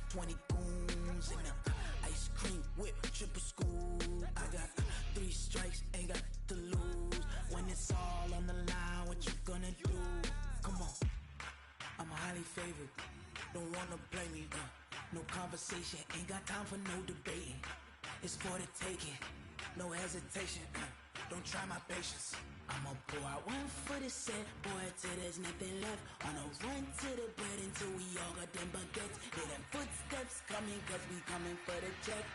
20 goons and a ice cream whip, triple school. I got 3 strikes, ain't got to lose. When it's all on the line, what you gonna do? Come on, I'm highly favored. Don't wanna blame me. No conversation, ain't got time for no debating. It's for the taking, no hesitation. Don't try my patience. I'ma pour out one for the set, boy, till there's nothing left. On a run to the bread until we all got them baguettes. Hear them footsteps coming, cause we coming for the check.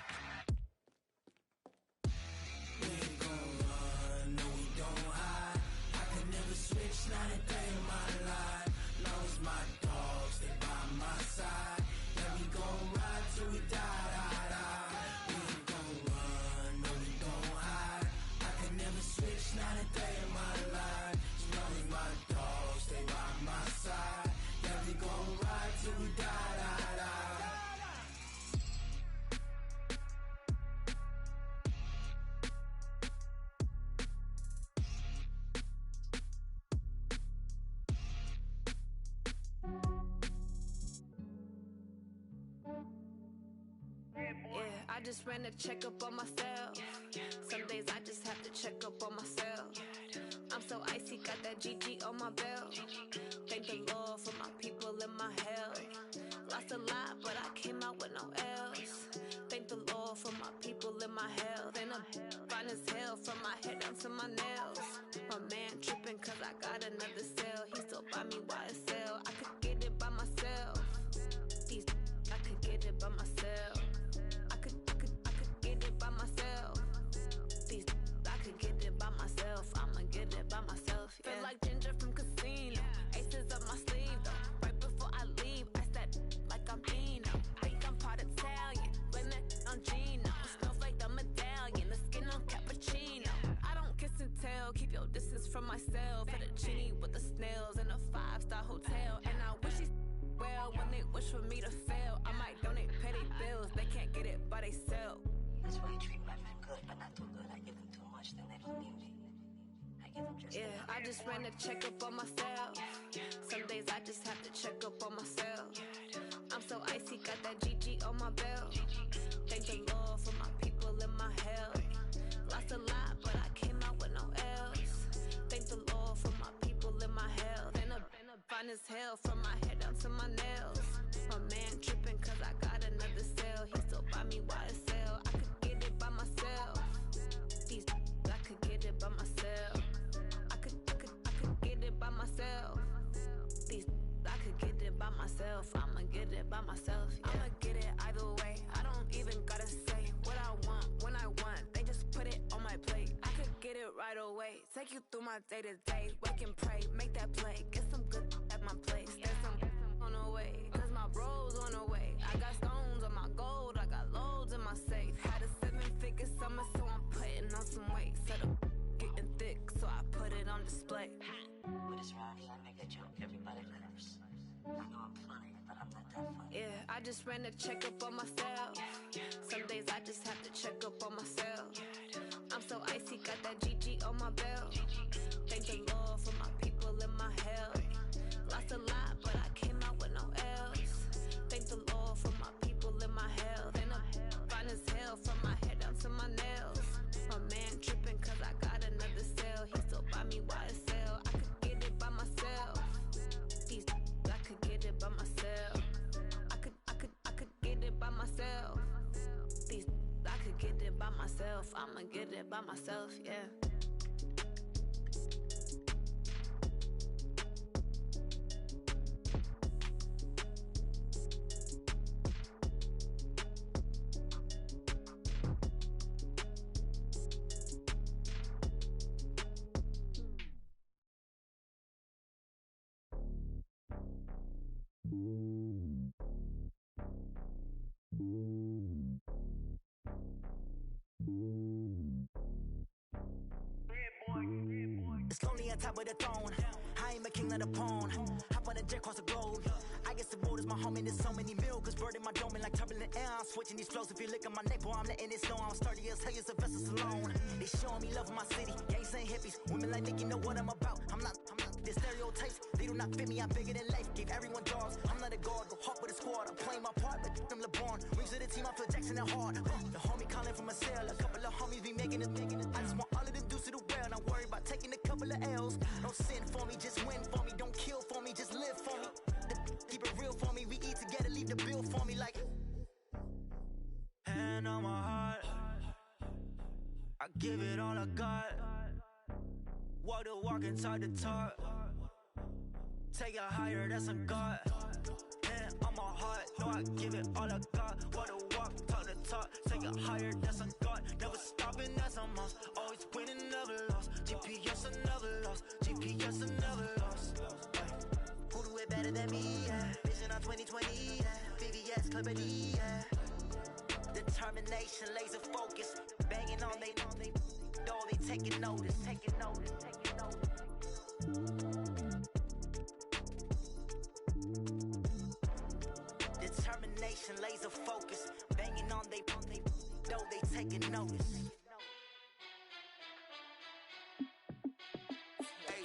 We ain't gon' run, no we don't hide. I could never switch, not a day in my life. Long as my dogs, they by my side. Yeah, we gon' ride till we die, die, die. We ain't gon' run, no we don't hide. I could never switch, not a day in my life. As long as my dogs, stay by my side. Yeah, we gon' ride till we die, die, die. I just ran a checkup on myself. Some days I just have to check up on myself. I'm so icy, got that GG on my belt. Thank the Lord for my people and my health. Lost a lot, but I came out with no else. Thank the Lord for my people and my health. And I'm fine as hell from my head down to my nails. My man tripping cause I got another cell. He still buy me YSL. I could get it by myself. These I could get it by myself. I could get it by myself. These I could get it by myself. I'ma get it by myself. Yeah. Feel like Ginger from Casino. Aces up my sleeve though. Right before I leave, I said like I'm Dino. Think I'm part Italian. Blame it on Gino. Snowflake the medallion. The skin on cappuccino. I don't kiss and tell. Keep your distance from myself. Fettuccine with the snails in a 5-star hotel. And I wish these well when they wish for me to fail. I might donate petty bills. They can't get it by they sell. That's why you treat my men good, but not too good. I give them too much, then they don't need me. I give them just enough. I just ran a checkup on myself. Some days I just have to check up on myself. I'm so icy, got that GG on my belt. Thank the Lord for my people and my health. Lost a lot, but I came out with no else. Thank the Lord for my people and my health. And I'm fine as hell from my head down to my nails. My man tripping cause I got another cell. He still buy me YSL. I could get it by myself. These I could get it by myself. I could get it by myself. These I could get it by myself. I'ma get it by myself. Yeah. I'ma get it either way. I don't even gotta say what I want when I want. They just put it on my plate. I could get it right away. Take you through my day to day. Wake and pray, make that play. Get some good at my place. There's some on the way. Cause my bros on the way. I got stones on my gold. I got loads in my safe. Had a 7-figure summer, so I'm putting on some weight. Set up getting thick, so I put it on display. With this round here, I make a joke. Everybody laughs. I know I'm funny, but I'm not that funny. Yeah, I just ran a checkup on myself. Some days I just have to check up on myself. I'm so icy, got that GG on my belt. Thank the Lord for my people and my health. Lost a lot, but I came out with no else. Thank the Lord for my people and my health. And I'm fine as hell from my head down to my nails. My man tripping cause I got another cell. He still buy me YSL. I could get it by myself. These I could get it by myself. I could get it by myself. These I could get it by myself. I'ma get it by myself, yeah. It's lonely on top of the throne. I am a king of the pawn. Hop on a jet across the globe. I guess the road is my home and there's so many milkers bird in my dome and like turbulent air. I'm switching these flows. If you look at my neck, boy, I'm letting it snow. I'm sturdy as hell, as a vessel alone. They showing me love in my city. Gangs and hippies, women like Nicky know what I'm about. I'm not the stereotypes. They do not fit me. I'm bigger than life. Gave everyone dogs. I'm not a guard. Go hawk with a squad. I'm playing my part, but them pressing it hard. The homie calling from a cell, a couple of homies be making it. I just want all of the dudes to do well, not worry about taking a couple of L's. Don't sin for me, just win for me. Don't kill for me, just live for me. Keep it real for me, we eat together, leave the bill for me like. Hand on my heart, I give it all I got. Walk the walk and talk the talk. Take it higher, that's a God. Hand on my heart, no, I give it all I got. Walk the walk, talk the talk. Take it higher, that's a God. Never stopping, that's a must. Always winning, never lost. GPS, I never lost. GPS, I never lost. Who do it better than me? Yeah. Vision on 2020, yeah. VVS, Clippity, yeah. Determination, laser focus. Banging on they, though they taking notice, taking notice, taking notice. Determination, laser focus. Banging on they, though they taking notice. Hey,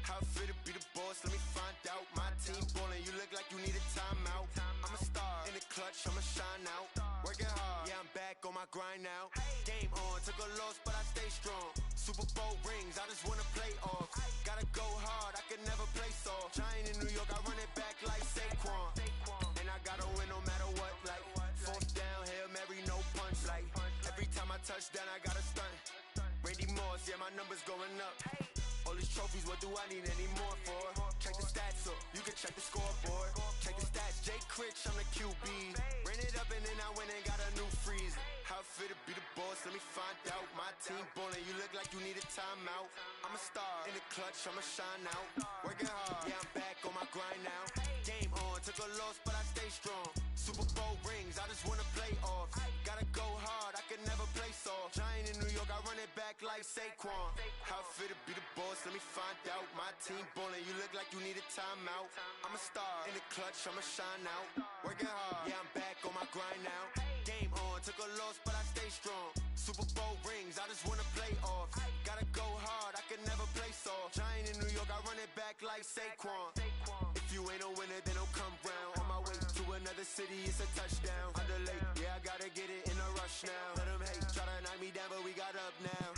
how I feel to be the boss? Let me find out. My team ballin', you look like you need a timeout. I'm a star in the clutch, I'ma shine out. Working hard, yeah, I'm back on my grind now. Game on, took a loss, but I stay strong. Super Bowl rings, I just wanna play off. Gotta go hard, I can never play soft. Giant in New York, I run it back like Saquon. And I gotta win no matter what, like fourth down, Hail Mary, no punch. Like every time I touch down, I gotta stunt. Randy Moss, yeah, my numbers going up. All these trophies, what do I need any more for? Check the stats up, you can check the scoreboard. Check the stats, Jay Critch, I'm the QB. Ran it up and then I went and got a new freeze. How I feel to be the boss, let me find out. My team ballin', you look like you need a timeout. I'm a star in the clutch, I'ma shine out. Working hard, yeah, I'm back on my grind now. Game on, took a loss, but I stay strong. Super Bowl rings, I just wanna play off. Gotta go hard, I can never play soft. Giant in New York, I run it back like Saquon. How I feel to be the boss, let me find out. My team ballin', you look like you need a timeout. I'm a star in the clutch, I'ma shine out. Working hard, yeah, I'm back on my grind now. Game on, took a loss, but I stay strong. Super Bowl rings, I just wanna play off. Gotta go hard, I can never play soft. Giant in New York, I run it back like Saquon. If you ain't a winner, then don't come round. On my way to another city, it's a touchdown. Underlay, yeah, I gotta get it in a rush now. Let them hate, try to knock me down, but we got up now.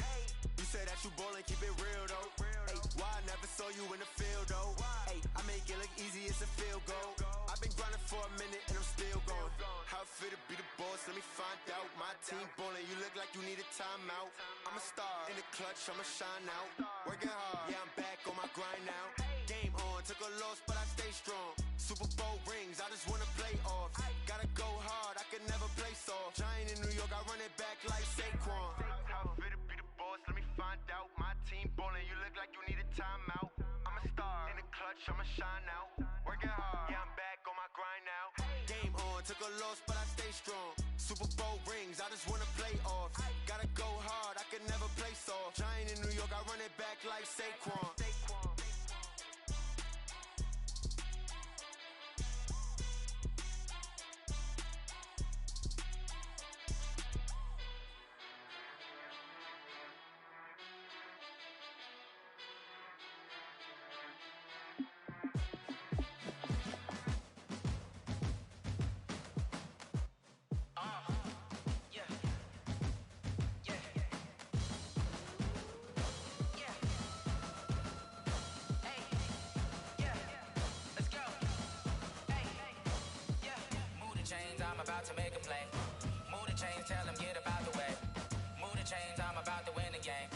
You say that you ballin', keep it real though. Ay, why I never saw you in the field though? Ay, I make it look easy, it's a field goal. I've been grinding for a minute and I'm still going. How I feel to be the boss, let me find out. My team ballin', you look like you need a timeout. I'm a star in the clutch, I'ma shine out. Working hard, yeah, I'm back on my grind now. Game on, took a loss, but I stay strong. Super Bowl rings, I just wanna play off. Gotta go hard, I can never play soft. Giant in New York, I run it back like Saquon. How I feel to be the boss, let me find out. My team ballin', you look like you need a timeout. I'm a star in the clutch, I'ma shine out. Working hard, yeah, I'm back on my grind now. Game on, took a loss, but I stay strong. Super Bowl rings, I just wanna play off. Gotta go hard, I can never play soft. Giant in New York, I run it back like Saquon. I'm about to make a play. Move the chains, tell them get about the way. Move the chains, I'm about to win the game.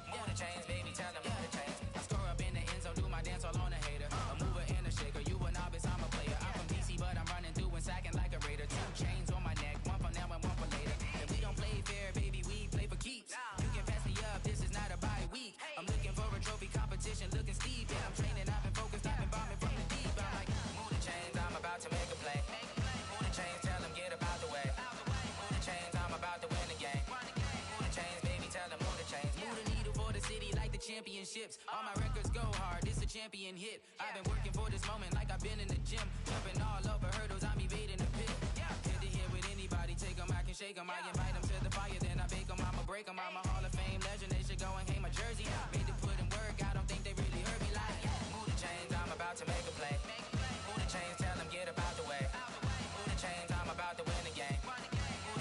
Move the chains, baby, tell them move the chains. I score up in the end zone, do my dance all on a hater. A mover and a shaker, you a novice, I'm a player. I'm from DC, but I'm running through and sacking like a raider. 2 chains on my neck, one for now and one for later. If we don't play fair, baby, we play for keeps. You can pass me up, this is not a bye week. I'm looking for a trophy competition, looking steep. Yeah, I'm training, I've been focused, I've been bombing from the deep. I'm like, move the chains, I'm about to make a play. Move the chains, tell them get about the way. Move the chains, I'm about to win the game. Move the chains, baby, tell them move the chains. Move the needle for the city like the championships. All my records go hard, this a champion hit. I've been working for this moment like I've been in the gym. Jumping all over hurdles, I'm evading the pit. Head to head with anybody, take them, I can shake them. I invite them to the fire, then I bake them, I'ma break them. I'm a Hall of Fame legend, they should go and hang my jersey. Made to put in work, I don't think they really heard me like, move the chains, I'm about to make a play. Move the chains, tell them get about the way. Move the chains, I'm about to win the game. Move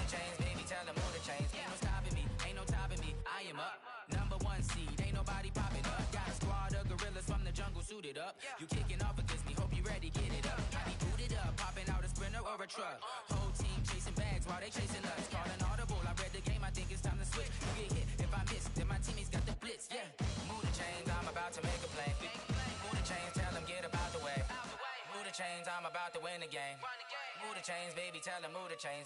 suited up. You kicking off against me, hope you ready, get it up. I be booted up, popping out a Sprinter or a truck. Whole team chasing bags while they chasing us. Calling audible, I read the game, I think it's time to switch. You get hit, if I miss, then my teammates got the blitz, yeah. Move the chains, I'm about to make a play. Move the chains, tell them get about the way. Move the chains, I'm about to win the game. Move the chains, baby, tell them move the chains.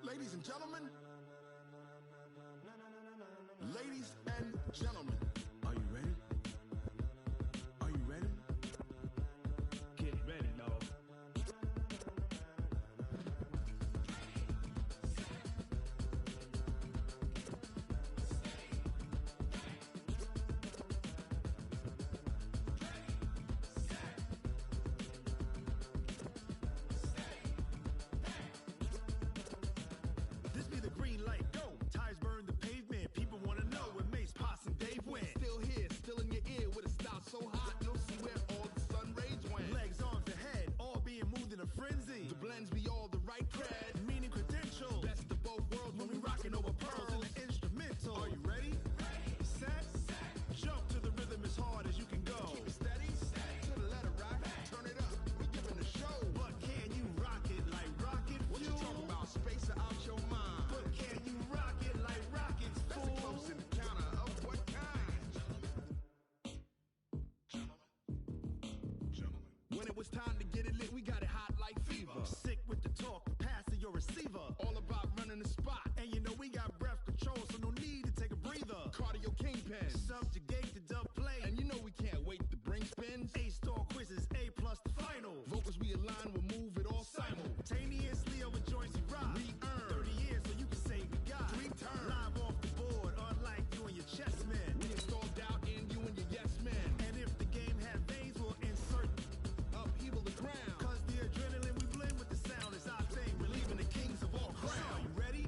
Ladies and gentlemen, ladies and gentlemen, are you ready? Are you ready? Get ready, dog. This be the green light, go. Tires burn the pavement. People wanna know where Mace, Pops, and Dave went. Still here, still in your ear with a style so hot, you'll see where all the sun rays went. Legs, arms, and head, all being moved in a frenzy. The blends be all the right cred, meaning credentials. Best of both worlds when we rockin' over pearls in the instrumental. Are you ready? Set, jump to the rhythm as hard as you can go. Keep it steady, to the letter right. Turn it up, we giving the show. But can you rock it like rocket fuel? What you talking about? Space out your mind. But can you rock it like rockets, fool? That's a close encounter of what kind? Gentlemen. When it was time to get it lit, we got it hot like fever. Sick with the talk, pass to your receiver. All about running the spot. And you know we got breath control, so no need to take a breather. Cardio kingpin, subjugate the dub play. And you know we can't wait to bring spins. A-star quizzes, A+ the final. Vocals we align, we'll move it all simultaneously over joints we rock. We earn 30 years so you can say we got 3 turns. Live off the board, unlike you and your chess men. We install doubt in you and your yes men. And if the game had veins, we'll insert upheaval the ground. Cause the adrenaline we blend with the sound is our thing. We're leaving the kings of all crowns. Are you ready?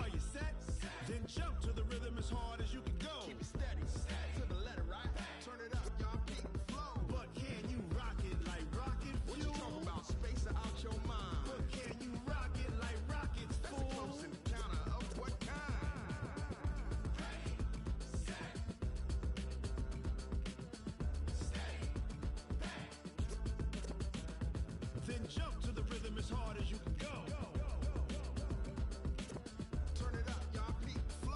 Are you set? Then jump to the rhythm as hard as you can go. Keep it steady, to the letter right. Turn it up, y'all peak flow. But can you rock it like rocket fuel? What you talking about? Space out your mind. But can you rock it like rockets, fool? That's a close encounter of what kind? Then jump to the rhythm as hard as you can go. Turn it up, y'all peak flow.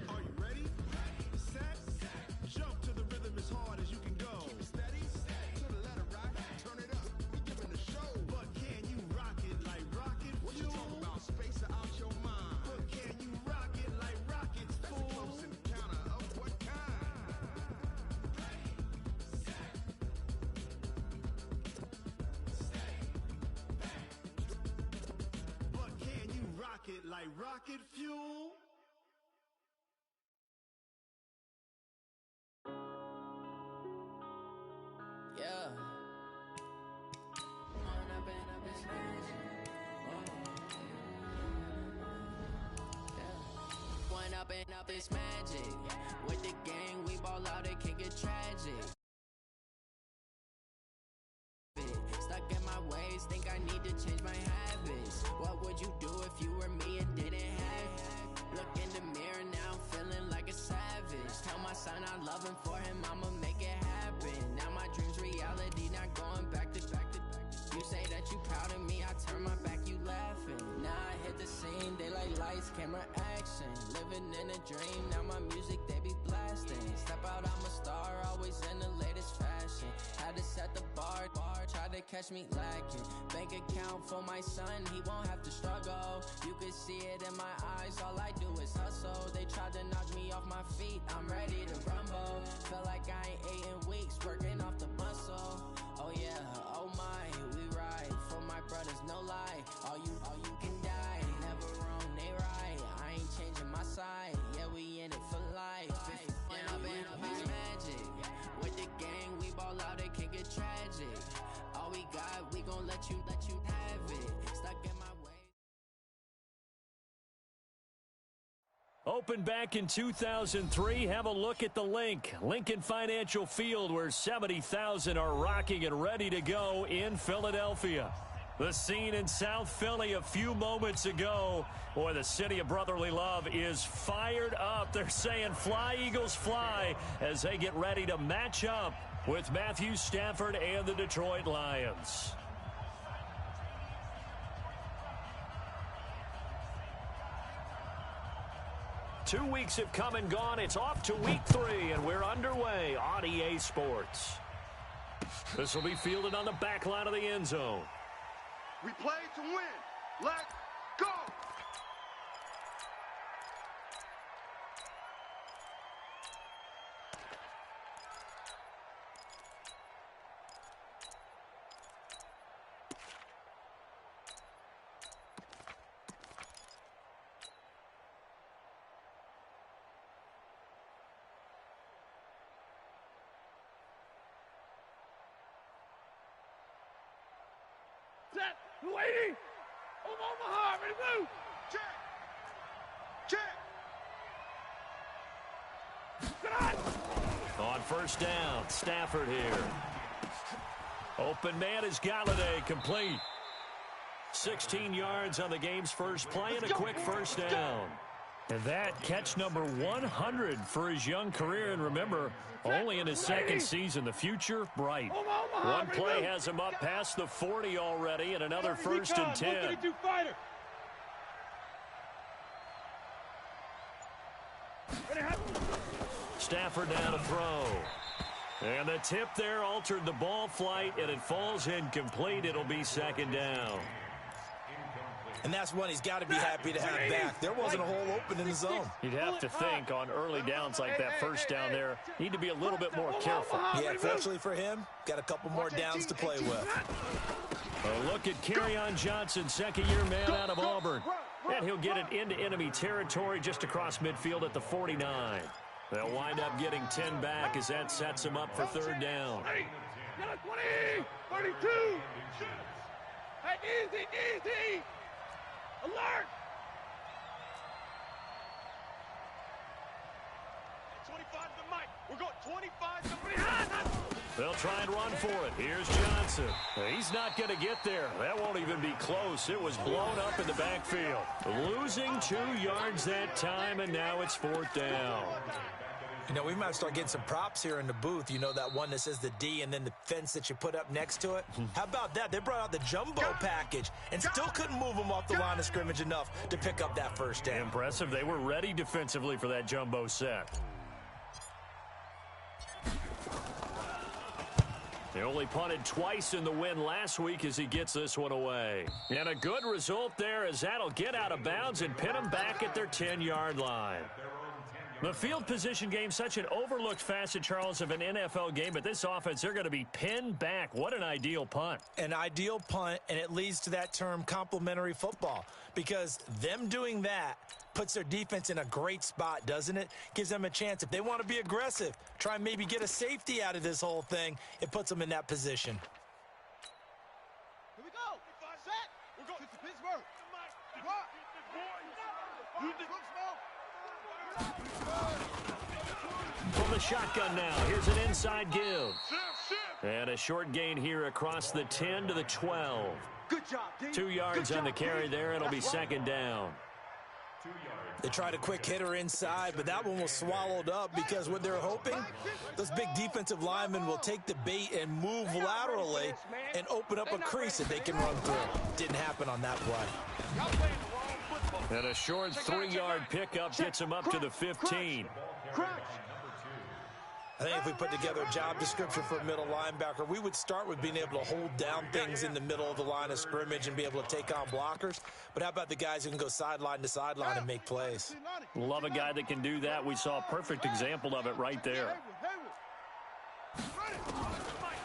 Are you ready? Set, jump to the rhythm as hard as you can go. Keep it steady, to the letter right. Turn it up, we giving the show. But can you rock it like rocket fuel? What you talking about? Space out your mind. But can you rock it like rockets, fool? That's a close encounter of what kind? But can you rock it like rocket fuel? Yeah. One up and up is magic. With the gang, we ball out, it can get tragic. Stuck in my ways, think I need to change my habits. What would you do if you were me and didn't have it? Look in the mirror now, feeling like a savage. Tell my son I love him, for him I'ma make it happen. Now my dream's reality, not going back to back to back. You say that you proud of me, I turn my back, you laughing. Now I hit the scene, daylight lights, camera action. Living in a dream, now my music they be blasting. Step out, I'm a star, always in the latest fashion. Had to set the bar, try to catch me lacking. Bank account for my son, he won't have to struggle. You can see it in my eyes, all I do is hustle. They tried to knock me off my feet, I'm ready to rumble. Feel like I ain't ate in weeks, working off the muscle. Oh yeah, oh my, we ride for my brothers, no lie. All you can die, never wrong, they right. I ain't changing my side, yeah, we in it for life. When up and up is magic. With the gang, we ball out, it can get tragic. All we got, we gon' let you have it. Stuck in my way. Opened back in 2003, have a look at the link. Lincoln Financial Field, where 70,000 are rocking and ready to go in Philadelphia. The scene in South Philly a few moments ago. Boy, the city of brotherly love is fired up. They're saying, fly, Eagles, fly, as they get ready to match up with Matthew Stafford and the Detroit Lions. Two weeks have come and gone. It's off to week 3, and we're underway on EA Sports. This will be fielded on the back line of the end zone. We play to win. Let's go. Set, 280, Omaha, ready to move. Check. On first down, Stafford here. Open man is Galladay, complete. 16 yards on the game's first play and a quick first down. And that catch number 100 for his young career. And remember, only in his second season, the future bright. One play has him up past the 40 already, and another first and 10. Stafford down to throw. And the tip there altered the ball flight, and it falls incomplete. It'll be second down. And that's one he's got to be happy to have back. There wasn't a hole open in the zone. You'd have to think on early downs like that first down there, need to be a little bit more careful. Yeah, fortunately for him, got a couple more downs to play with. A look at Kerryon Johnson, second-year man out of Auburn. And he'll get it into enemy territory just across midfield at the 49. They'll wind up getting 10 back as that sets him up for third down. 20, 32. Hey, easy. Alert! 25 to the mic. We're going 25 to behind. They'll try and run for it. Here's Johnson. He's not going to get there. That won't even be close. It was blown up in the backfield. Losing 2 yards that time, and now it's fourth down. You know, we might start getting some props here in the booth. You know, that one that says the D and then the fence that you put up next to it? How about that? They brought out the jumbo package and still couldn't move them off the line of scrimmage enough to pick up that first down. Impressive. They were ready defensively for that jumbo set. They only punted twice in the win last week as he gets this one away. And a good result there as that'll get out of bounds and pin them back at their 10-yard line. The field position game, such an overlooked facet, Charles, of an NFL game, but this offense, they're going to be pinned back. What an ideal punt. An ideal punt, and it leads to that term complementary football, because them doing that puts their defense in a great spot, doesn't it? Gives them a chance. If they want to be aggressive, try and maybe get a safety out of this whole thing, it puts them in that position. Here we go. Set. We're going to Pittsburgh. From the shotgun now, here's an inside give. And a short gain here across the 10 to the 12. Good job, D. 2 yards on the carry there, and it'll be second down. They tried a quick hitter inside, but that one was swallowed up because what they're hoping, those big defensive linemen will take the bait and move laterally and open up a crease that they can run through. Didn't happen on that play. And a short 3-yard pickup gets him up to the 15. I think if we put together a job description for a middle linebacker, we would start with being able to hold down things in the middle of the line of scrimmage and be able to take on blockers. But how about the guys who can go sideline to sideline and make plays? Love a guy that can do that. We saw a perfect example of it right there.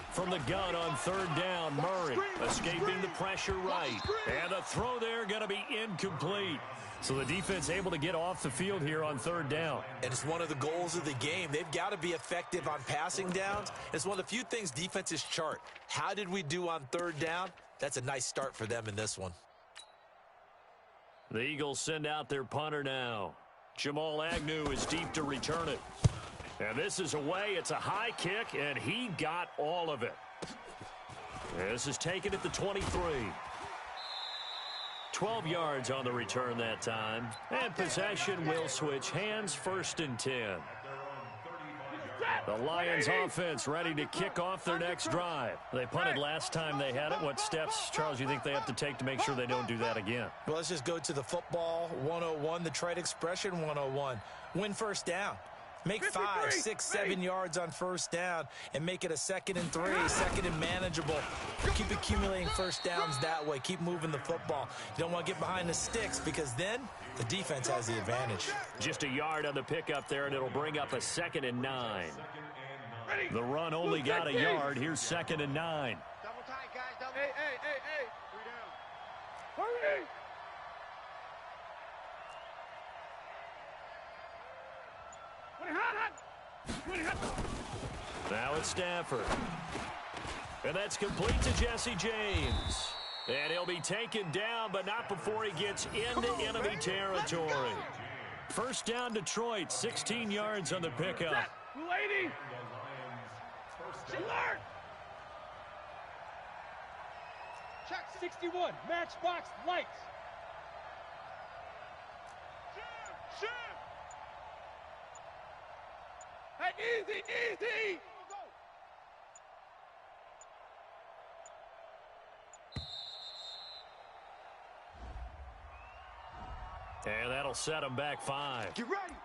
From the gun on third down, Murray escaping the pressure right. And a throw there going to be incomplete. So the defense able to get off the field here on third down. And it's one of the goals of the game. They've got to be effective on passing downs. It's one of the few things defenses chart. How did we do on third down? That's a nice start for them in this one. The Eagles send out their punter now. Jamal Agnew is deep to return it. And this is away. It's a high kick, and he got all of it. This is taken at the 23. 12 yards on the return that time. And possession will switch hands, 1st and 10. The Lions offense ready to kick off their next drive. They punted last time they had it. What steps, Charles, you think they have to take to make sure they don't do that again? Well, let's just go to the football 101, the trade expression 101. Win first down. Make 5, 6, 7 yards on first down and make it a 2nd and 3, 2nd and manageable. Keep accumulating first downs that way. Keep moving the football. You don't want to get behind the sticks because then the defense has the advantage. Just a yard on the pickup there, and it'll bring up a 2nd and 9. The run only got a yard. Here's 2nd and 9. Double tight, guys. Double. Hey. 3 down. Hurry! Now it's Stafford. And that's complete to Jesse James. And he'll be taken down, but not before he gets into enemy territory. First down, Detroit, 16 yards on the pickup. Lady! Alert! Check 61, matchbox lights. Shoot! Hey, easy! And that'll set him back 5. Get ready!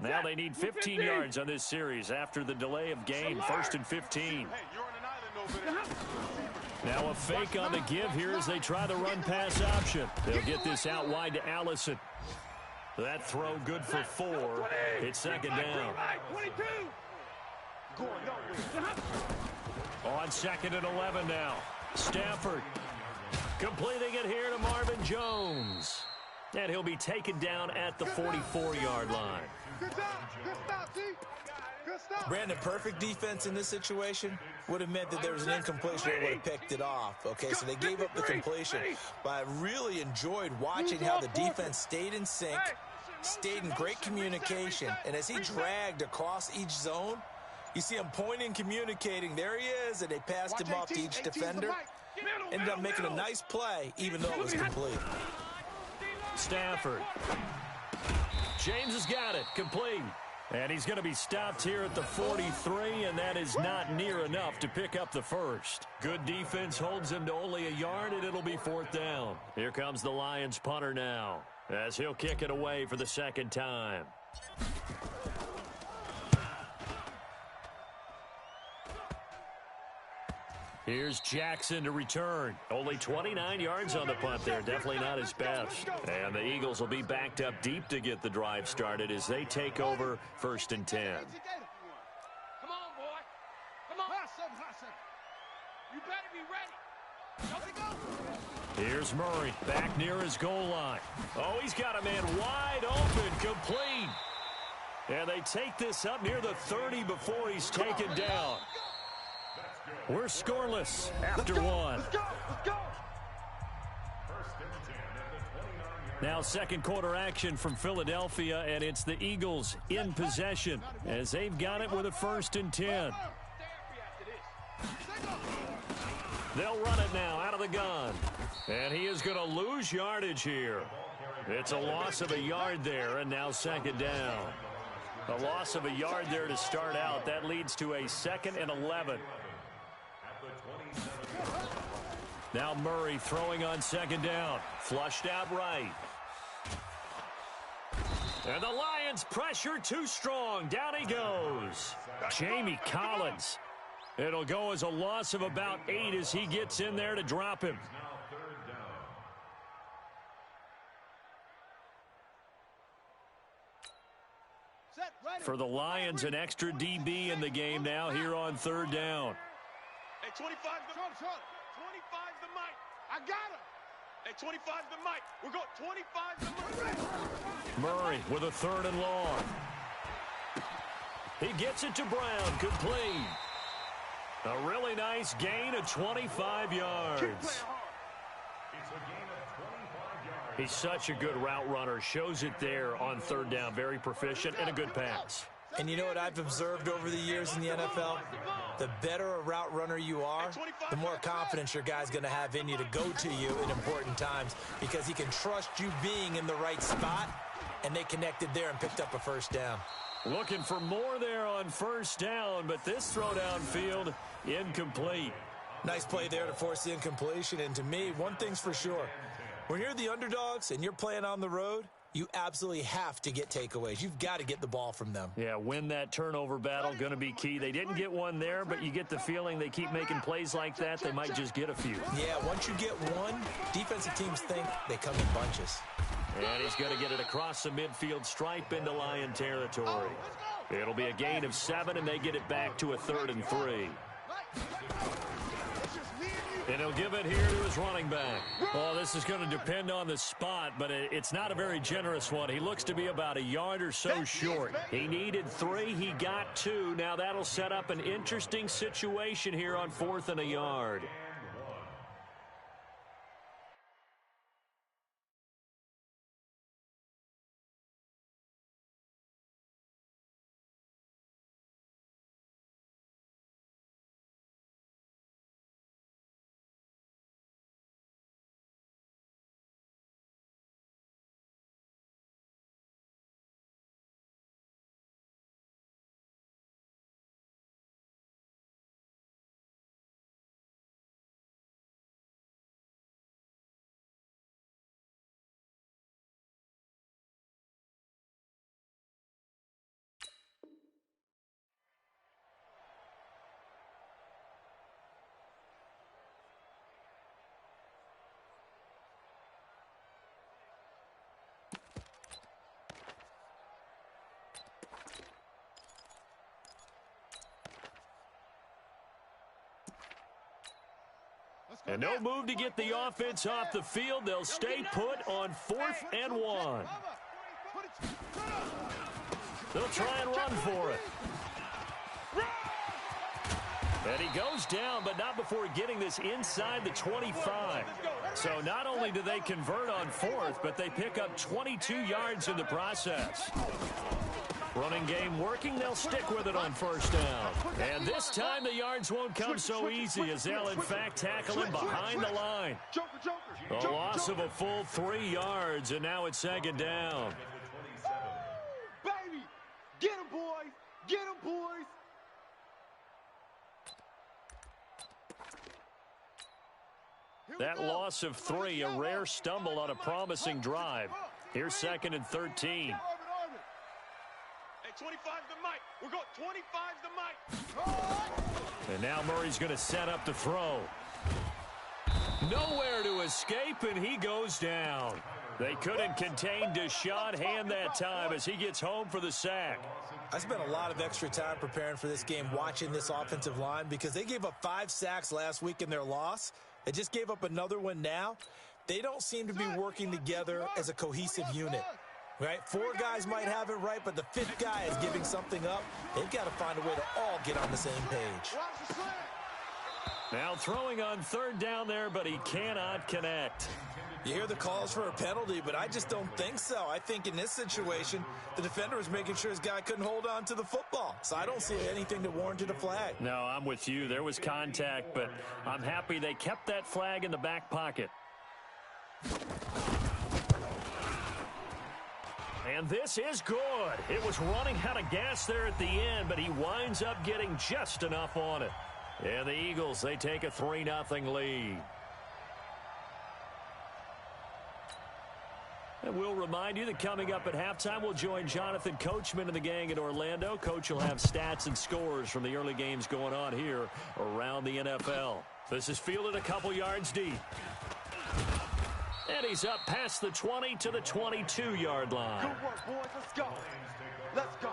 Now they need 15 yards on this series after the delay of game. 1st and 15. Now a fake on the give here as they try the run-pass option. They'll get this out wide to Allison. That throw good for 4. It's 2nd down. On 2nd and 11 now. Stafford completing it here to Marvin Jones. And he'll be taken down at the 44-yard line. Good stop, T. Good stop. Brandon, perfect defense in this situation would have meant that there was an incompletion. They would have picked it off. Okay, so they gave up the completion. But I really enjoyed watching how the defense stayed in sync, stayed in great communication. And as he dragged across each zone, you see him pointing, communicating. There he is, and they passed him off to each defender. Ended up making a nice play, even though it was complete. Stafford. James has got it. Complete. And he's going to be stopped here at the 43, and that is not near enough to pick up the first. Good defense holds him to only a yard, and it'll be 4th down. Here comes the Lions punter now, as he'll kick it away for the 2nd time. Here's Jackson to return. Only 29 yards on the punt there. Definitely not his best. And the Eagles will be backed up deep to get the drive started as they take over 1st and 10. Come on, boy. Come on. You better be ready. Here's Murray back near his goal line. Oh, he's got a man wide open, complete. And they take this up near the 30 before he's taken down. We're scoreless after 1. Let's go. Now 2nd quarter action from Philadelphia, and it's the Eagles in possession as they've got it with a 1st and 10. They'll run it now out of the gun. And he is going to lose yardage here. It's a loss of a yard there, and now 2nd down. A loss of a yard there to start out. That leads to a 2nd and 11. Now Murray throwing on 2nd down. Flushed out right. And the Lions pressure too strong. Down he goes. Jamie Collins. It'll go as a loss of about 8 as he gets in there to drop him. For the Lions, an extra DB in the game now here on third down. Hey, 25 the mic. I got him. Hey, 25 the mic. We're going 25 the mic. Murray with a third and long. He gets it to Brown. Complete. A really nice gain of 25 yards. He's such a good route runner. Shows it there on third down. Very proficient and a good pass. And you know what I've observed over the years in the NFL? The better a route runner you are, the more confidence your guy's going to have in you to go to you in important times because he can trust you being in the right spot, and they connected there and picked up a first down. Looking for more there on first down, but this throw downfield, incomplete. Nice play there to force the incompletion, and to me, one thing's for sure. When you're the underdogs and you're playing on the road, you absolutely have to get takeaways. You've got to get the ball from them. Yeah, win that turnover battle, going to be key. They didn't get one there, but you get the feeling they keep making plays like that, they might just get a few. Yeah, once you get one, defensive teams think they come in bunches. And he's going to get it across the midfield stripe into Lion territory. It'll be a gain of 7, and they get it back to a 3rd and 3. And he'll give it here to his running back. Oh, this is going to depend on the spot, but it's not a very generous one. He looks to be about a yard or so short. He needed 3. He got 2. Now that'll set up an interesting situation here on 4th and a yard. And no move to get the offense off the field. They'll stay put on 4th and 1. They'll try and run for it. And he goes down, but not before getting this inside the 25. So not only do they convert on 4th, but they pick up 22 yards in the process. Running game working, they'll stick with it on first down. And this time the yards won't come so easy as they'll in fact tackle him behind the line. A loss of a full 3 yards, and now it's 2nd down. Baby, get him, boys. Get him, boys. That loss of 3, a rare stumble on a promising drive. Here's 2nd and 13. 25 the mic. We're going 25 the mic. And now Murray's going to set up the throw. Nowhere to escape, and he goes down. They couldn't contain Deshaun Hand that time as he gets home for the sack. I spent a lot of extra time preparing for this game watching this offensive line because they gave up 5 sacks last week in their loss. They just gave up another one now. They don't seem to be working together as a cohesive unit. Right? 4 guys might have it right, but the 5th guy is giving something up. They've got to find a way to all get on the same page. Now throwing on 3rd down there, but he cannot connect. You hear the calls for a penalty, but I just don't think so. I think in this situation, the defender was making sure his guy couldn't hold on to the football. So I don't see anything that warranted a flag. No, I'm with you. There was contact, but I'm happy they kept that flag in the back pocket. And this is good. It was running out of gas there at the end, but he winds up getting just enough on it. And the Eagles, they take a 3-0 lead. And we'll remind you that coming up at halftime, we'll join Jonathan Coachman and the gang in Orlando. Coach will have stats and scores from the early games going on here around the NFL. This is fielded a couple yards deep. And he's up past the 20 to the 22-yard line. Good work, boys. Let's go. Let's go.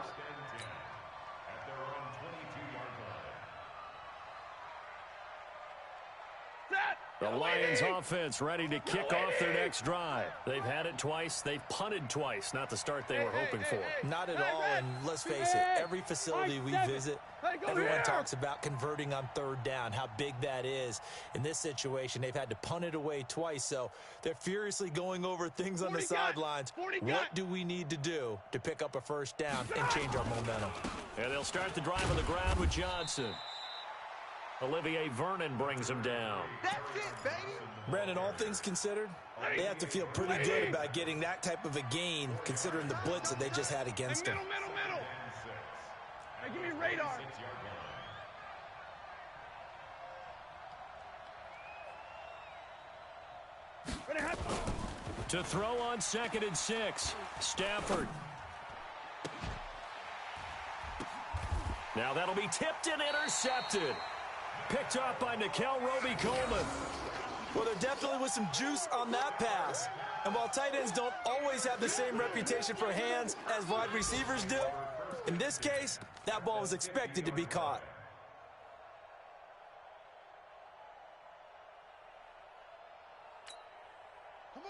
The Lions offense ready to kick off their next drive. They've had it twice. They've punted twice. Not the start they were hoping for. Not at all, and let's face it, every facility we visit, everyone talks about converting on third down, how big that is. In this situation, they've had to punt it away twice, so they're furiously going over things on the sidelines. What do we need to do to pick up a first down and change our momentum? And they'll start the drive on the ground with Johnson. Olivier Vernon brings him down. That's it, baby. Brandon, all things considered, they have to feel pretty good about getting that type of a gain, considering the blitz that they just had against them. Middle. Hey, give me radar. To throw on 2nd and 6. Stafford. Now that'll be tipped and intercepted. Picked up by Nickel Roby-Coleman. Well, there definitely was some juice on that pass. And while tight ends don't always have the same reputation for hands as wide receivers do, in this case, that ball was expected to be caught.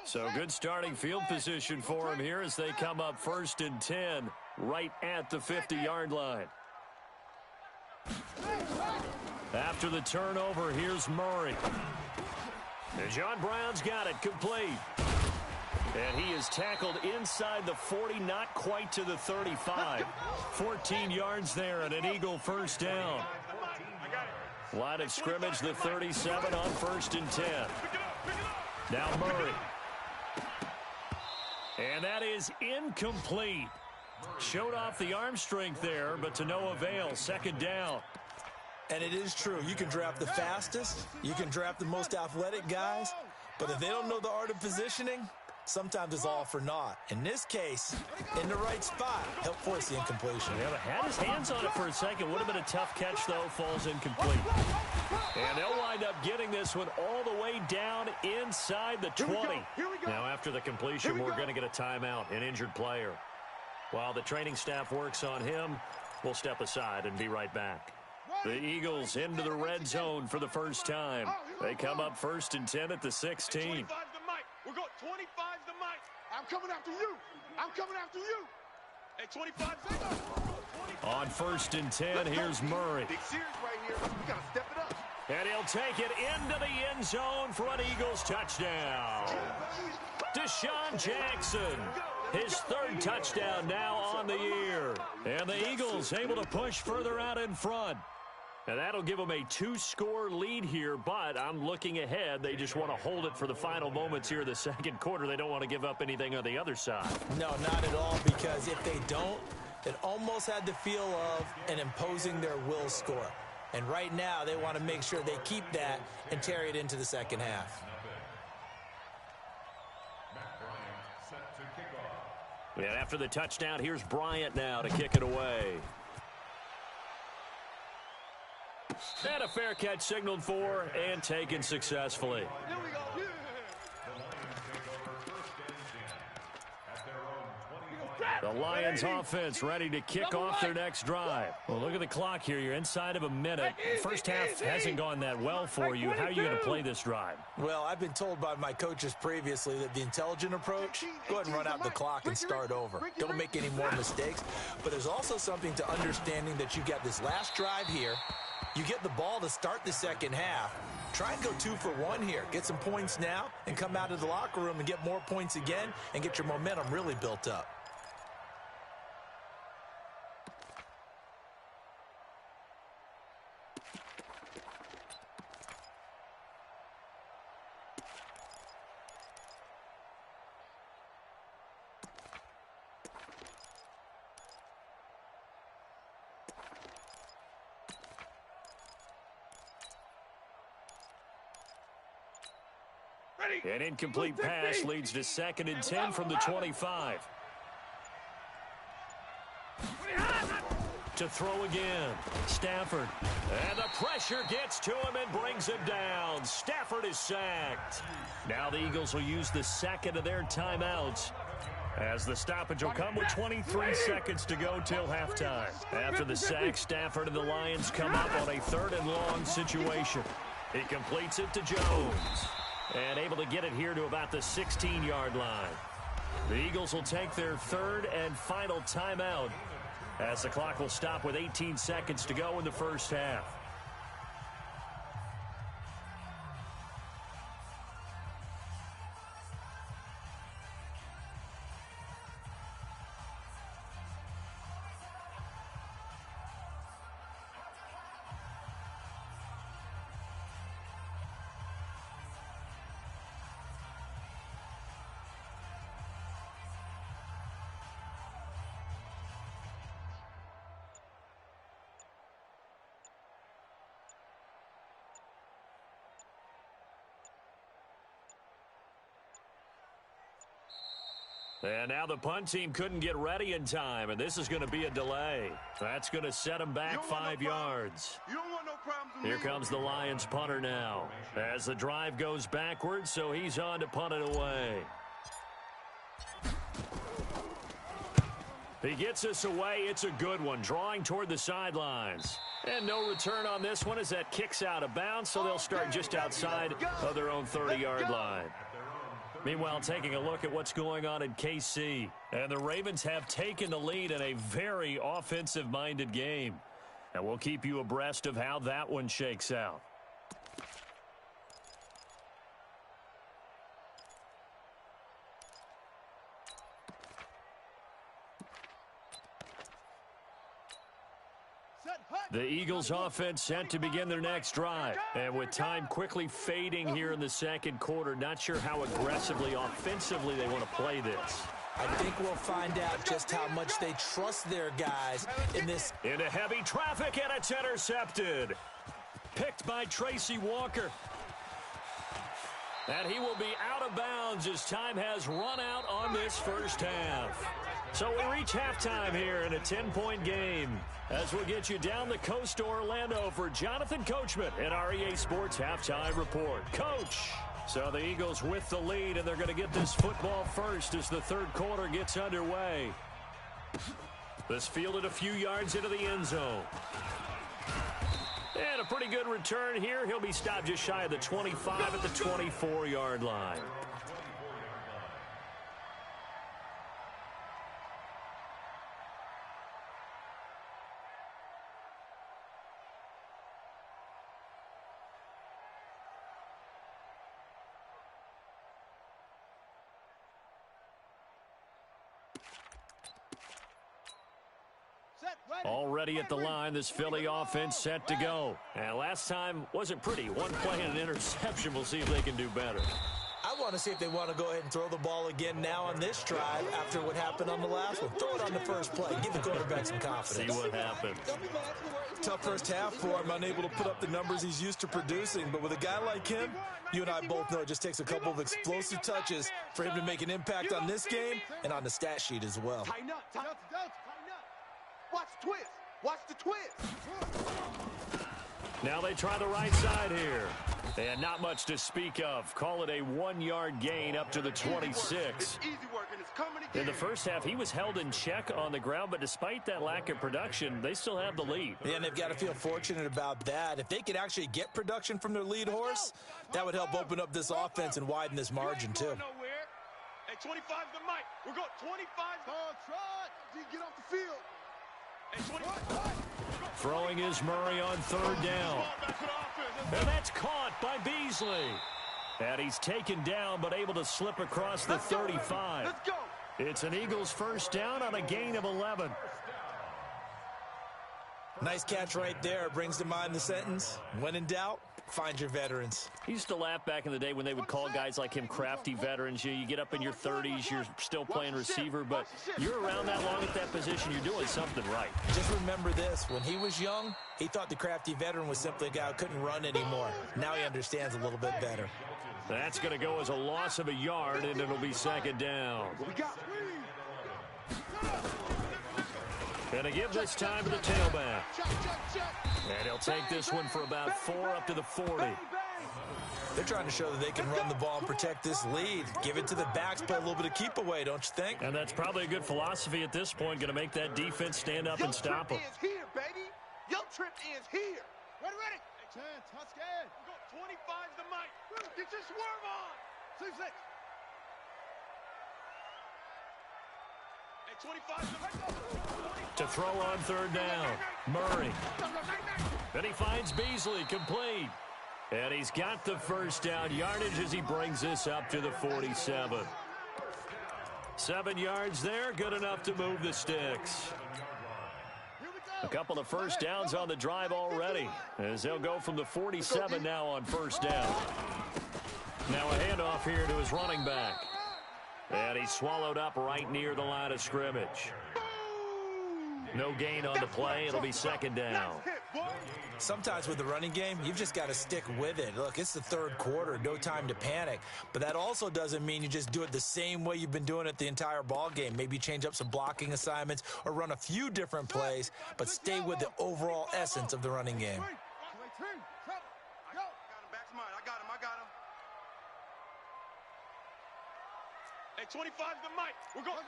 So good starting field position for him here as they come up 1st and 10 right at the 50-yard line. After the turnover, here's Murray. And John Brown's got it complete. And he is tackled inside the 40, not quite to the 35. 14 yards there and an Eagle first down. Line of scrimmage, the 37 on 1st and 10. Now Murray. And that is incomplete. Showed off the arm strength there, but to no avail. 2nd down. And it is true. You can draft the fastest. You can draft the most athletic guys. But if they don't know the art of positioning, sometimes it's all for naught. In this case, in the right spot, help force the incompletion. Yeah, but had his hands on it for a second. Would have been a tough catch, though. Falls incomplete. And they'll wind up getting this one all the way down inside the 20. Now, after the completion, we're going to get a timeout, an injured player. While the training staff works on him, we'll step aside and be right back. The Eagles into the red zone for the first time. They come up 1st and 10 at the 16. 25's the mic. We're going 25's the mic. I'm coming after you. I'm coming after you. Hey, 25's on 1st and 10, here's Murray. Big series right here. We got to step it up. And he'll take it into the end zone for an Eagles touchdown. Deshaun Jackson, his 3rd touchdown now on the year. And the Eagles able to push further out in front. And that'll give them a 2-score lead here, but I'm looking ahead. They just want to hold it for the final moments here in the 2nd quarter. They don't want to give up anything on the other side. No, not at all, because if they don't, it almost had the feel of an imposing their will score. And right now, they want to make sure they keep that and carry it into the 2nd half. And after the touchdown, here's Bryant now to kick it away. And a fair catch signaled for and taken successfully. Here we go. The Lions offense ready to kick off their next drive. Well, look at the clock here. You're inside of a minute. First half hasn't gone that well for you. How are you going to play this drive? Well, I've been told by my coaches previously that the intelligent approach, go ahead and run out the clock and start over. Don't make any more mistakes. But there's also something to understanding that you got this last drive here. You get the ball to start the 2nd half. Try and go 2 for 1 here. Get some points now and come out of the locker room and get more points again and get your momentum really built up. An incomplete pass leads to 2nd and 10 from the 25. To throw again. Stafford. And the pressure gets to him and brings him down. Stafford is sacked. Now the Eagles will use the 2nd of their timeouts. as the stoppage will come with 23 seconds to go till halftime. After the sack, Stafford and the Lions come up on a 3rd and long situation. He completes it to Jones and able to get it here to about the 16-yard line. The Eagles will take their 3rd and final timeout as the clock will stop with 18 seconds to go in the first half. And now the punt team couldn't get ready in time, and this is going to be a delay. That's going to set them back 5 yards. Here comes the Lions punter now as the drive goes backwards, so he's on to punt it away. He gets us away. It's a good one, drawing toward the sidelines. And no return on this one as that kicks out of bounds, so they'll start just outside of their own 30-yard line. Meanwhile, taking a look at what's going on in KC. And the Ravens have taken the lead in a very offensive-minded game. And we'll keep you abreast of how that one shakes out. The Eagles offense set to begin their next drive. And with time quickly fading here in the second quarter, not sure how aggressively, offensively they want to play this. I think we'll find out just how much they trust their guys in this. Into heavy traffic, and it's intercepted. Picked by Tracy Walker. And he will be out of bounds as time has run out on this first half. So we reach halftime here in a 10-point game as we'll get you down the coast to Orlando for Jonathan Coachman at our EA Sports Halftime Report. Coach, so the Eagles with the lead, and they're going to get this football first as the third quarter gets underway. This fielded a few yards into the end zone. And a pretty good return here. He'll be stopped just shy of the 25 at the 24-yard line. Already at the line, this Philly offense set to go. And last time wasn't pretty. One play and an interception. We'll see if they can do better. I want to see if they want to go ahead and throw the ball again now on this drive after what happened on the last one. Throw it on the first play. Give the quarterback some confidence. See what happens. Tough first half for him, unable to put up the numbers he's used to producing. But with a guy like him, you and I both know it just takes a couple of explosive touches for him to make an impact on this game and on the stat sheet as well. Tighten up, tighten up. Watch the twist. Watch the twist. Now they try the right side here. And not much to speak of. Call it a 1-yard gain up to the 26. In the first half, he was held in check on the ground, but despite that lack of production, they still have the lead. Yeah, and they've got to feel fortunate about that. If they could actually get production from their lead horse, that would help open up this offense and widen this margin, too. Hey, 25's the mic. We're going 25. Try. Get off the field. Throwing is Murray on third down. And that's caught by Beasley. And he's taken down but able to slip across the 35. Let's go. It's an Eagles first down on a gain of 11. Nice catch right there. Brings to mind the sentence, when in doubt, find your veterans. He used to laugh back in the day when they would call guys like him crafty veterans. You get up in your 30s, you're still playing receiver, but you're around that long at that position, you're doing something right. Just remember this, when he was young, he thought the crafty veteran was simply a guy who couldn't run anymore. Now he understands a little bit better. That's going to go as a loss of a yard, and it'll be second down. Going to give this time to the tailback. And he'll take this one for about 4 up to the 40. They're trying to show that they can run the ball and protect this lead. Give it to the backs, play a little bit of keep away, don't you think? And that's probably a good philosophy at this point, going to make that defense stand up and stop them. Your trip ends here, baby. Your trip ends here. Ready. Hey, 10, touch scared. 25's the mic. Get your swerve on. 6. Hey, 25's the mic. To throw on third down, Murray. Then he finds Beasley, complete. And he's got the first down yardage as he brings this up to the 47. 7 yards there, good enough to move the sticks. A couple of first downs on the drive already, as they'll go from the 47 now on first down. Now a handoff here to his running back. And he's swallowed up right near the line of scrimmage. No gain on the play. It'll be second down. Sometimes with the running game, you've just got to stick with it. Look, it's the third quarter, no time to panic. But that also doesn't mean you just do it the same way you've been doing it the entire ball game. Maybe change up some blocking assignments or run a few different plays, but stay with the overall essence of the running game. Hey, 25's the mic. We're going.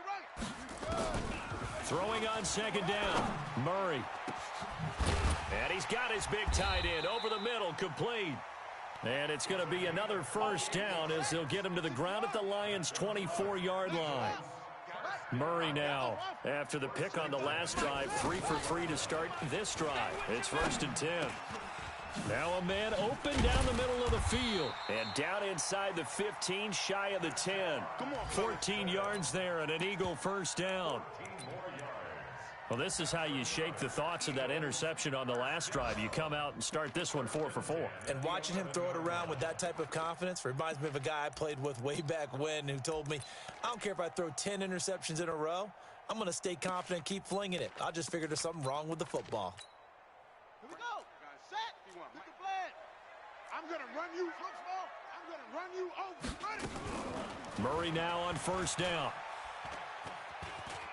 Throwing on second down, Murray. And he's got his big tight end over the middle, complete. And it's going to be another first down as they'll get him to the ground at the Lions' 24-yard line. Murray now, after the pick on the last drive, 3 for 3 to start this drive. It's 1st and 10. Now a man open down the middle of the field. And down inside the 15, shy of the 10. 14 yards there and an Eagle first down. Well, this is how you shake the thoughts of that interception on the last drive. You come out and start this one 4 for 4. And watching him throw it around with that type of confidence reminds me of a guy I played with way back when who told me, I don't care if I throw 10 interceptions in a row. I'm going to stay confident, keep flinging it. I just figured there's something wrong with the football. Here we go. Set. Pick the plan. I'm going to run you. I'm going to run you over. Murray now on first down.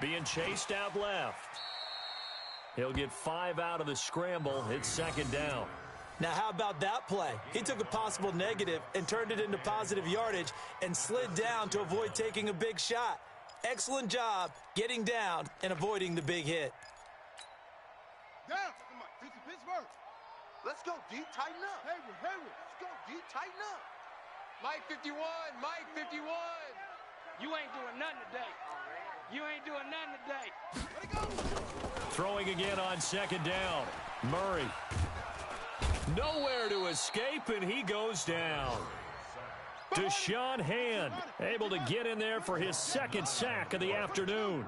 Being chased out left. He'll get 5 out of the scramble. It's second down. Now, how about that play? He took a possible negative and turned it into positive yardage and slid down to avoid taking a big shot. Excellent job getting down and avoiding the big hit. Down. Pittsburgh. Let's go, D. Tighten up. Hayward. Let's go, D. Tighten up. Mike 51. You ain't doing nothing today. Let it go. Throwing again on second down. Murray. Nowhere to escape, and he goes down. Deshaun Hand able to get in there for his second sack of the afternoon.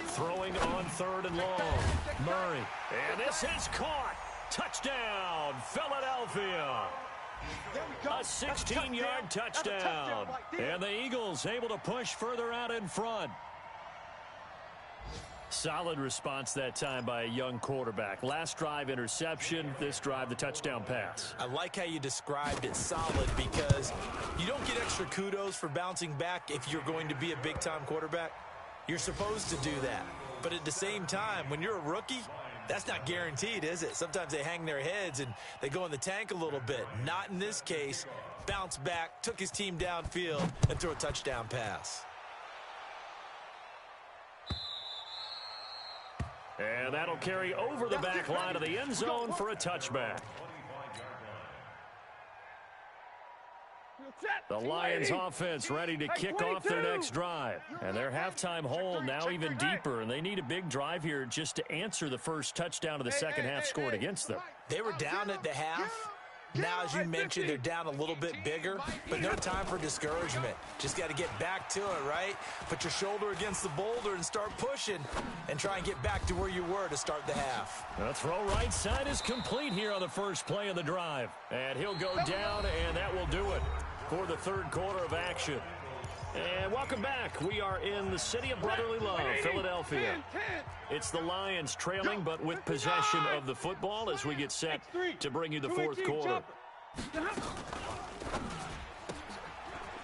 Throwing on third and long. Murray. And this is caught. Touchdown, Philadelphia. A 16-yard touchdown. And the Eagles able to push further out in front. Solid response that time by a young quarterback. Last drive, interception. This drive, the touchdown pass. I like how you described it, solid, because you don't get extra kudos for bouncing back if you're going to be a big-time quarterback. You're supposed to do that. But at the same time, when you're a rookie, that's not guaranteed, is it? Sometimes they hang their heads and they go in the tank a little bit. Not in this case. Bounced back, took his team downfield, and threw a touchdown pass. And that'll carry over the back line of the end zone for a touchback. The Lions offense ready to kick off their next drive. And their halftime hole now even deeper. And they need a big drive here just to answer the first touchdown of the second half scored against them. They were down at the half. Now, as you mentioned, they're down a little bit bigger, but no time for discouragement. Just got to get back to it, right? Put your shoulder against the boulder and start pushing and try and get back to where you were to start the half. The throw right side is complete here on the first play of the drive. And he'll go down, and that will do it for the third quarter of action. And welcome back. We are in the city of brotherly love, Philadelphia. It's the Lions trailing, but with possession of the football as we get set to bring you the fourth quarter.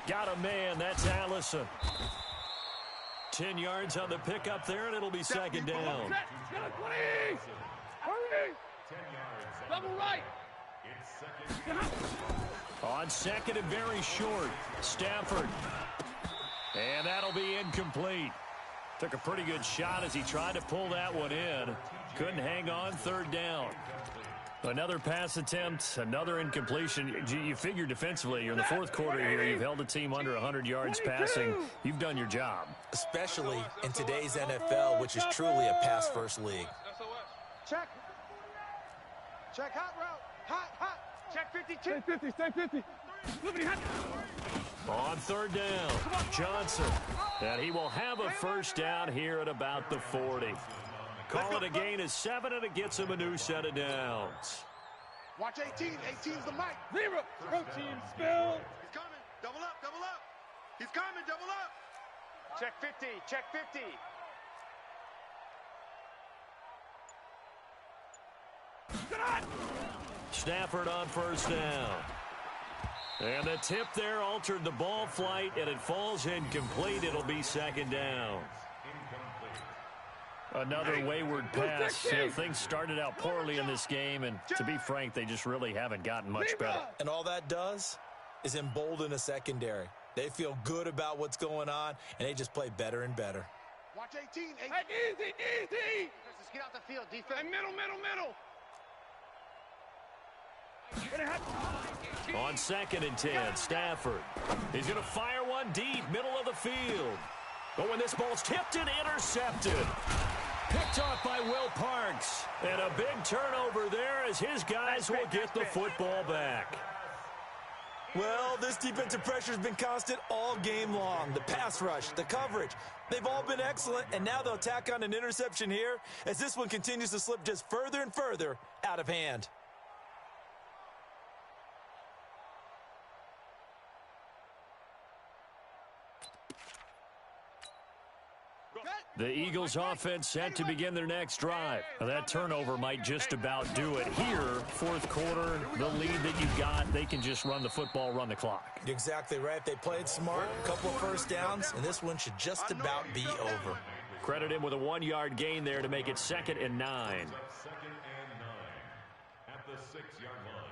Got a man. That's Allison. 10 yards on the pickup there, and it'll be second down. Hurry! Double right! On second and very short, Stafford. And that'll be incomplete. Took a pretty good shot as he tried to pull that one in. Couldn't hang on, third down. Another pass attempt, another incompletion. You figure defensively, you're in the fourth quarter here. You've held a team under 100 yards passing. You've done your job. Especially in today's NFL, which is truly a pass-first league. Check. Check hot route. Hot. Check 52. Stay 50. Liberty hot. On third down, Johnson. And he will have a first down here at about the 40. Call it a gain of 7, and it gets him a new set of downs. Watch 18. 18's the mic. Zero. Protein spill. He's coming. Double up. He's coming. Double up. Check 50. Check 50. Stafford on first down. And the tip there altered the ball flight, and it falls incomplete. It'll be second down. Another wayward pass. You know, things started out poorly in this game, and to be frank, they just really haven't gotten much better. And all that does is embolden a secondary. They feel good about what's going on, and they just play better and better. Watch 18. Easy. Let's get out the field, defense. Hey, middle. On second and 10, Stafford. He's going to fire one deep, middle of the field. But when this ball's tipped and intercepted. Picked off by Will Parks. And a big turnover there as his guys will get the football back. Well, this defensive pressure has been constant all game long. The pass rush, the coverage, they've all been excellent, and now they'll tack on an interception here as this one continues to slip just further and further out of hand. The Eagles offense set to begin their next drive. Now, that turnover might just about do it here. Fourth quarter, the lead that you got, they can just run the football, run the clock. You're exactly right. They played smart, a couple of first downs, and this one should just about be over. Credit him with a 1-yard gain there to make it 2nd and 9. Second and 9 at the 6-yard line.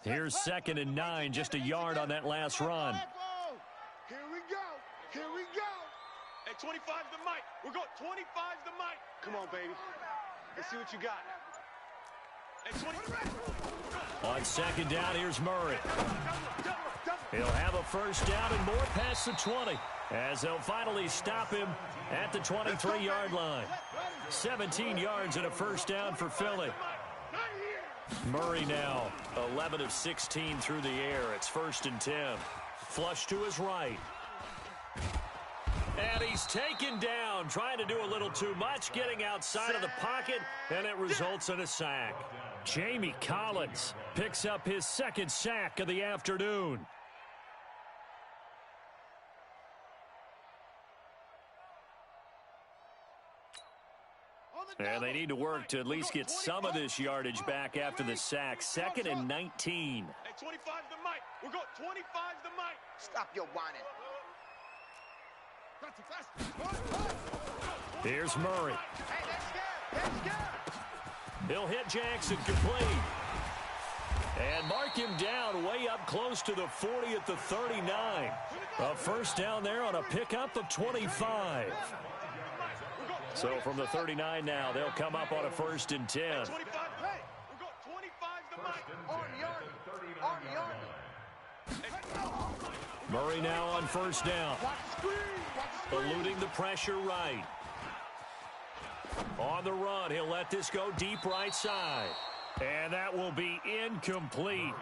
Here's 2nd and 9, just a yard on that last run. Here we go. Hey, 25's the mic. We're going 25's the mic. Come on, baby. Let's see what you got. Hey, 20. On second down, here's Murray. He'll have a first down and more past the 20 as they'll finally stop him at the 23-yard line. 17 yards and a first down for Philly. Murray now 11 of 16 through the air. It's 1st and 10. Flush to his right. And he's taken down, trying to do a little too much, getting outside of the pocket, and it results in a sack. Jamie Collins picks up his 2nd sack of the afternoon. And they need to work to at least get some of this yardage back after the sack. 2nd and 19. Hey, 25's the mic. We're going 25's the mic. Stop your whining. Here's Murray. Hey, that's good. He'll hit Jackson complete. And mark him down way up close to the 40 at the 39. A first down there on a pickup of 25. So from the 39 now, they'll come up on a 1st and 10. 25. Hey, we're going 25's the mic. On yard. Murray now on first down. Eluding the pressure right. On the run, he'll let this go deep right side. And that will be incomplete.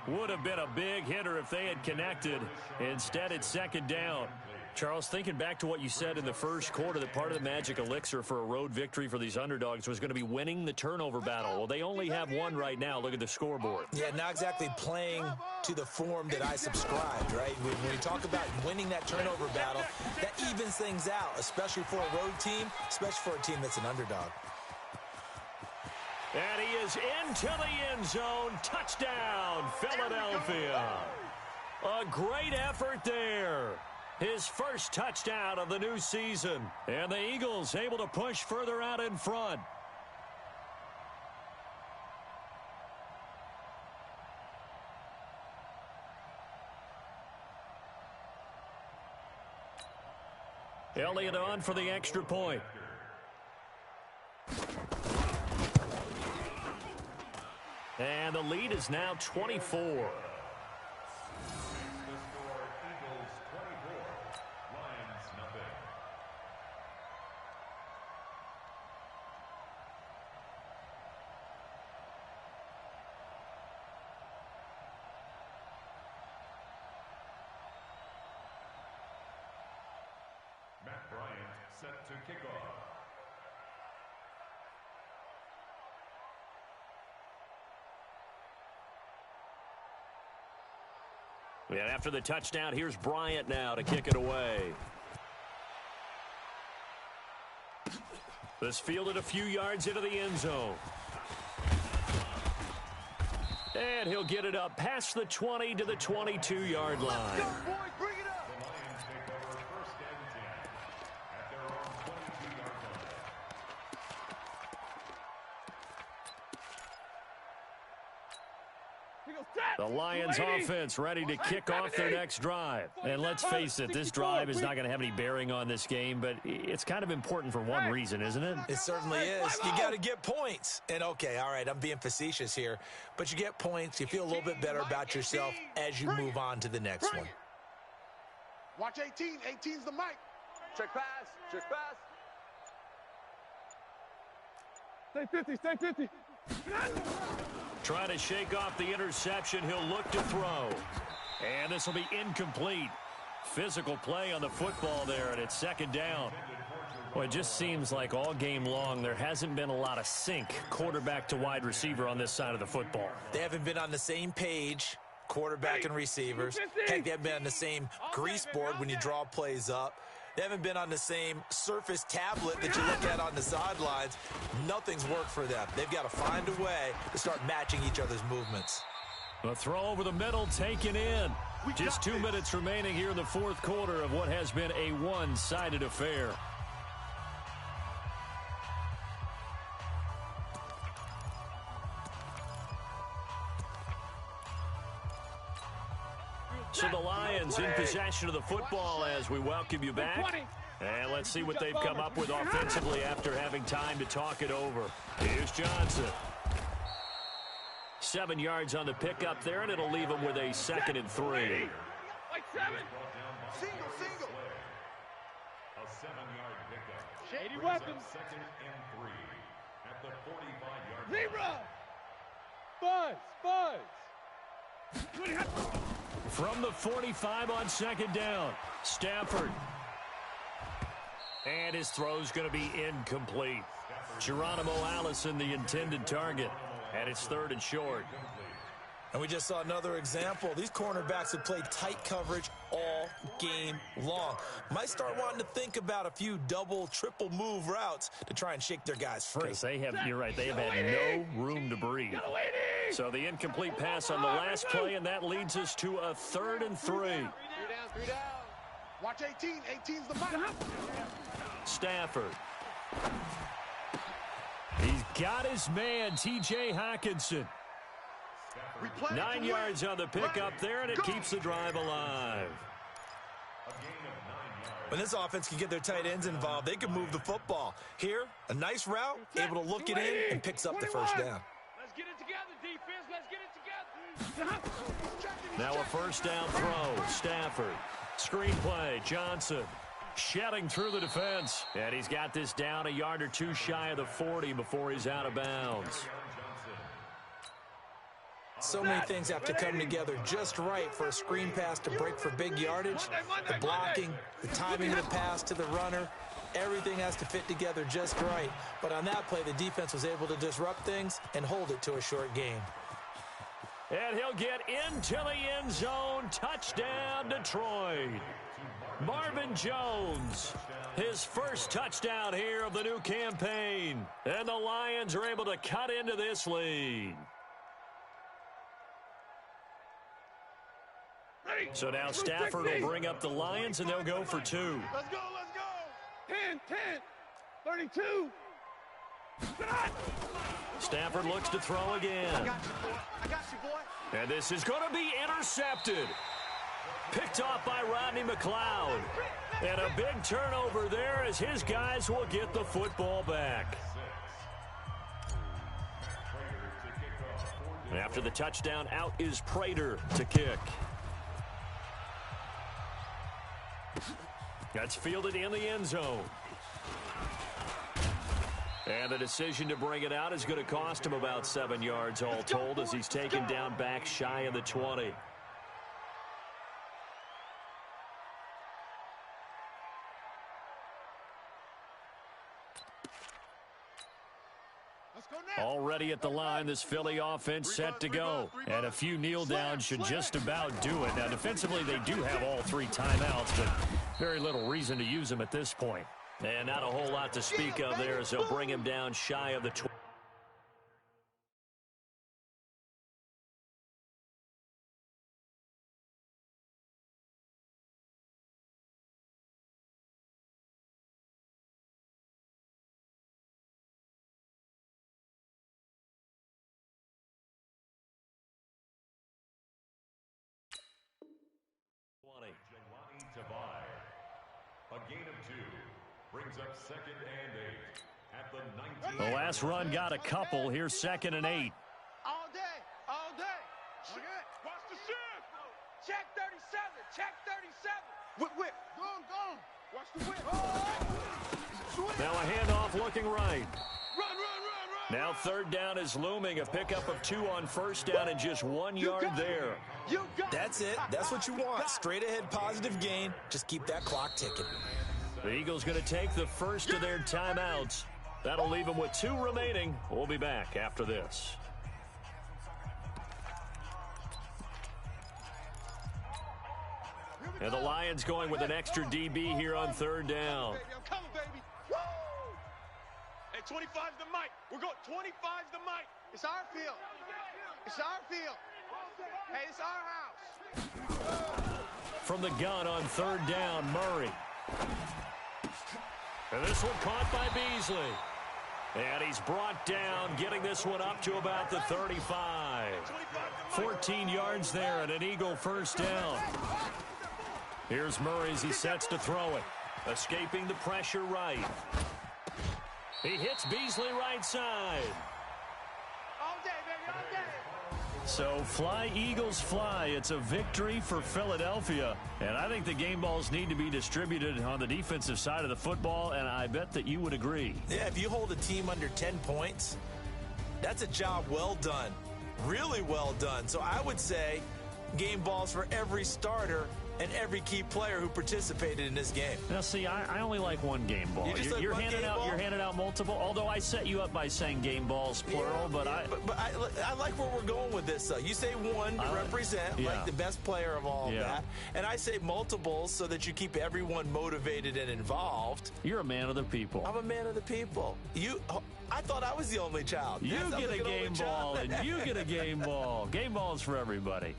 Would have been a big hitter if they had connected. Instead, it's 2nd down. Charles, thinking back to what you said in the first quarter, that part of the magic elixir for a road victory for these underdogs was going to be winning the turnover battle. Well, they only have one right now. Look at the scoreboard. Yeah, not exactly playing to the form that I subscribed, right? When you talk about winning that turnover battle, that evens things out, especially for a road team, especially for a team that's an underdog. And he is into the end zone. Touchdown, Philadelphia. A great effort there. His first touchdown of the new season. And the Eagles able to push further out in front. Elliott on for the extra point. And the lead is now 24. Set to kick off. And after the touchdown, here's Bryant now to kick it away. This fielded a few yards into the end zone. And he'll get it up past the 20 to the 22-yard line. The Lions offense ready to kick off their next drive. And let's face it, this drive is not going to have any bearing on this game, but it's kind of important for one reason, isn't it? It certainly is. You got to get points. And okay, all right, I'm being facetious here, but you get points. You feel a little bit better about yourself as you move on to the next one. Watch 18. 18's the mic. Check pass. Check pass. Stay 50. Stay 50. Trying to shake off the interception. He'll look to throw. And this will be incomplete. Physical play on the football there, and it's second down. Well, it just seems like all game long there hasn't been a lot of sync quarterback to wide receiver on this side of the football. They haven't been on the same page, quarterback and receivers. Heck, they haven't been on the same grease board when you draw plays up. They haven't been on the same surface tablet that you look at on the sidelines. Nothing's worked for them. They've got to find a way to start matching each other's movements. A throw over the middle taken in. Just 2 minutes remaining here in the fourth quarter of what has been a one-sided affair. So the Lions in possession of the football as we welcome you back. And let's see what they've come up with offensively after having time to talk it over. Here's Johnson. 7 yards on the pickup there, and it'll leave him with a 2nd and 3. Like 7. Single. A 7-yard pickup. Shady weapons. 2nd and 3 at the 45-yard line. Buzz. From the 45 on 2nd down, Stafford. And his throw's going to be incomplete. Geronimo Allison, the intended target. And it's 3rd and short. And we just saw another example. These cornerbacks have played tight coverage all game long. Might start wanting to think about a few double, triple move routes to try and shake their guys free. You're right, they have had no room to breathe. So the incomplete pass on the last play, and that leads us to a 3rd and 3. 3 down. Watch 18. 18's the mic. Stafford. He's got his man, T.J. Hawkinson. 9 yards on the pickup there, and it keeps the drive alive. When this offense can get their tight ends involved, they can move the football. Here, a nice route, able to look it in, and picks up the first down. Let's get it together, defense. Let's get it together. Now a first down throw. Stafford. Screenplay. Johnson. Shedding through the defense. And he's got this down a yard or two shy of the 40 before he's out of bounds. So many things have to come together just right for a screen pass to break for big yardage. The blocking, the timing of the pass to the runner, everything has to fit together just right. But on that play, the defense was able to disrupt things and hold it to a short gain. And he'll get into the end zone. Touchdown, Detroit. Marvin Jones, his first touchdown here of the new campaign. And the Lions are able to cut into this lead. So now Stafford will bring up the Lions, and they'll go for 2. Let's go, let's go. 10, 32. Stafford looks to throw again. I got you, boy. I got you, boy. And this is going to be intercepted. Picked off by Rodney McLeod. And a big turnover there as his guys will get the football back. After the touchdown, out is Prater to kick. That's fielded in the end zone. And the decision to bring it out is going to cost him about 7 yards all told as he's taken down back shy of the 20. Already at the line, this Philly offense set to go. And a few kneel downs should just about do it. Now, defensively, they do have all 3 timeouts, but very little reason to use them at this point. And not a whole lot to speak of there as they'll bring him down shy of the 20. A gain of 2 brings up 2nd and 8 at the 19. The last run got a couple. Here's 2nd and 8. All day, all day. Watch the shift. Check 37, check 37. Whip. Go. Watch the whip. Now a handoff looking right. Run. Now 3rd down is looming. A pickup of 2 on 1st down and just 1 yard there. That's it. That's what you want. Straight ahead positive gain. Just keep that clock ticking. The Eagles going to take the first of their timeouts. That'll leave them with 2 remaining. We'll be back after this. And the Lions going with an extra DB here on 3rd down. I'm coming, baby. Woo! Hey, 25's the mic. We're going 25's the mic. It's our field. It's our field. Hey, it's our house. From the gun on 3rd down, Murray. And this one caught by Beasley. And he's brought down, getting this one up to about the 35. 14 yards there and an Eagle first down. Here's Murray as he sets to throw it. Escaping the pressure right. He hits Beasley right side. All day, baby, all day. So fly, Eagles, fly. It's a victory for Philadelphia. And I think the game balls need to be distributed on the defensive side of the football, and I bet that you would agree. Yeah, if you hold a team under 10 points, that's a job well done. Really well done. So I would say game balls for every starter and every key player who participated in this game. Now, see, I only like one game ball. You're handing out multiple. Although I set you up by saying game balls plural, but I like where we're going with this. Though you say one to represent like the best player of all of that, and I say multiples so that you keep everyone motivated and involved. You're a man of the people. I'm a man of the people. I thought I was the only child. You get a game ball, and you get a game ball. Game balls for everybody.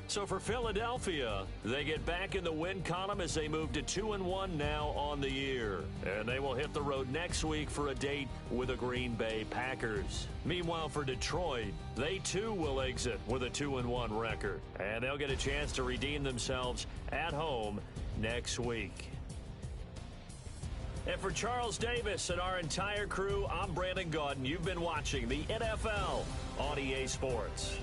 So for Philadelphia, they get back in the win column as they move to 2-1 now on the year. And they will hit the road next week for a date with the Green Bay Packers. Meanwhile, for Detroit, they too will exit with a 2-1 record. And they'll get a chance to redeem themselves at home next week. And for Charles Davis and our entire crew, I'm Brandon Gaudin. You've been watching the NFL on EA Sports.